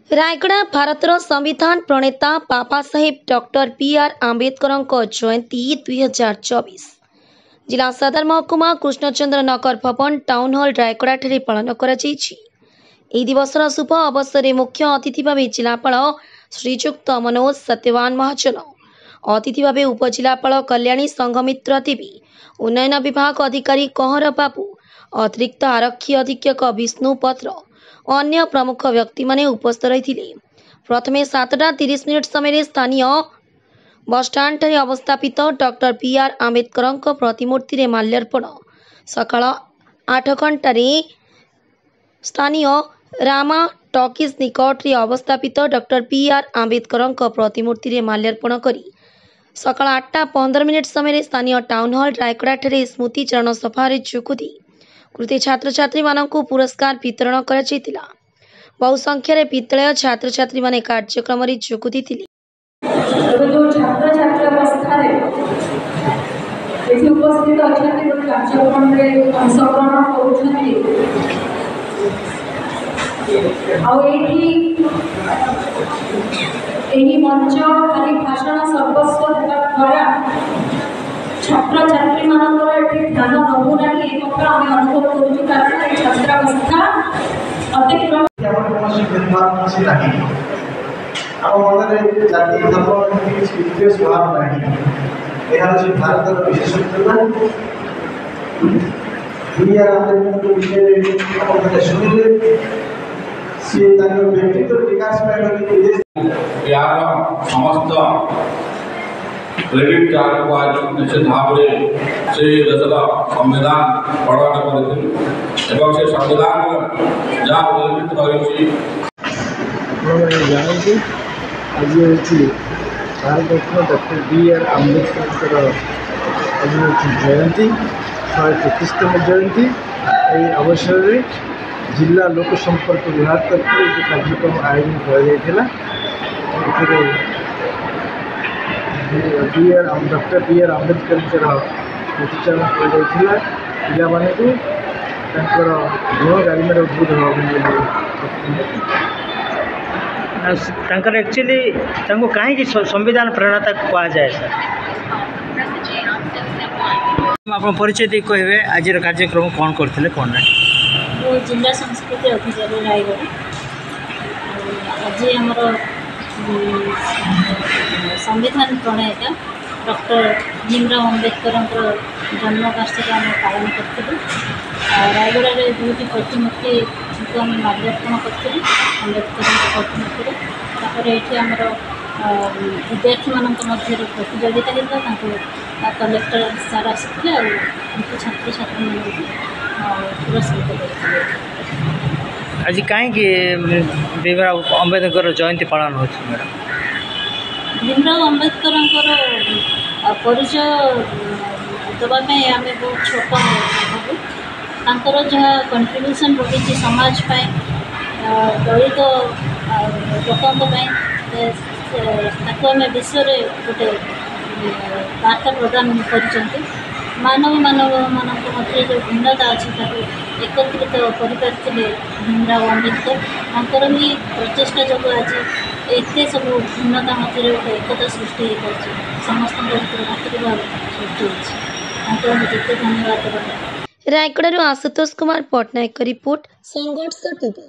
रायगड़ा भारतर संविधान प्रणेता Baba Saheb doctor PR. Ambedkar जयंती 2024 जिला सदर महकुमा कृष्णचंद्र नगर भवन टाउन हॉल रायगड़ा ठारे पालन करा जायछि। एही दिवसर शुभ अवसर में मुख्य अतिथि भाव जिलापाल श्रीजुक्त मनोज सत्यवान महाजन, अतिथि भाव उपजिलापाल कल्याणी संघमित्रा देवी, उन्नयन विभाग अधिकारी कहर बाबू, अतिरिक्त आरक्षी अधीक्षक विष्णु पत्र और अन्य प्रमुख व्यक्ति माने उपस्थित रही। प्रथमे 7:30 समय स्थानीय बसस्टाण्ड ठारे अवस्थापित डॉक्टर पी.आर. आंबेडकर प्रतिमूर्ति रे माल्यार्पण, सकाळ 8 घंटे स्थानीय रामा टॉकीज निकट रे अवस्थापित डॉक्टर पी.आर. आंबेडकर प्रतिमूर्ति रे माल्यार्पण करी सकाळ 8:15 समय स्थानीय टाउन हॉल रायगड़ा ठारे स्मृति चरण सभा रे जोगदी कृति छात्र छात्री मानकु पुरस्कार वितरण करा जायतिला। बहु संख्यार विद्यालय छात्र छात्री माने कार्यक्रम रे जोग देथिले। जो छात्र छात्री अवस्था रे एथि उपस्थित अछंती गोटे कार्यक्रम रे अंशग्रहण करूछंती आ एही मंच खाली भाषण सर्वस्व देवा द्वारा छात्र छात्री मानकर एठी ध्यान नबू नाही ए कथा आमे अनुभव करूछु कारण छात्रावस्था अतिक्रम कौन भेदभाव किसी नहीं आम जाति धर्म किसी विशेष भाव नहीं। यह भारत विशेषता विषय शुणिले सी व्यक्तित्व विकास समस्त क्रेडिट को आज निश्चित भाव से देशर संविधान प्रणयन करते संविधान जहाँ उल्लेखित रही जानते आज हूँ भारत रत्न डॉक्टर बी.आर. आंबेडकर जयंती 133तम जयंती। ये अवसर में जिला लोक संपर्क विभाग तरफ जो कार्यक्रम आयोजन किया डॉक्टर बी.आर. आंबेडकर प्रतिचारण कर गुण गारिमार उद्बोधन एक्चुअली कहीं संविधान प्रणेता कह जाए सर आप परिचय दे कहे आज कार्यक्रम कौन करते कौन ना जिला संस्कृति अधिकारी रायगढ़ आज आमर संविधान प्रणेता डॉक्टर भीमराव आंबेडकर जन्मवार्षिकी आम पालन करूँ। रायगढ़ में दुईटी प्रतिमूर्ति को आम माल्यार्पण करूँ आंबेडकर प्रतिमूर्ति ये आमर विद्यार्थी मान प्रतियोगिता होता कलेक्टर सार आसते छात्र छात्री मान पुरस्कृत करते। आज कहीं भीमराव आंबेडकर जयंती पालन हो भीमराव आंबेडकर परिचय देवाई आम बहुत छोट भावु जहाँ कंट्रीब्यूशन रही समाज दलित लोक विश्व गोटे वार्ता प्रदान कर मानव मध्य जो भिन्नता अच्छी एकत्रित कर भीमराव आंबेडकर ही प्रचेषा जो आज एत सब भिन्नता मध्य गोटे एकता सृष्टि समस्त भातृभाव सृष्टि होते धन्यवाद। रायगड़ा आशुतोष कुमार पट्टनायक रिपोर्ट संघर्ष टीवी।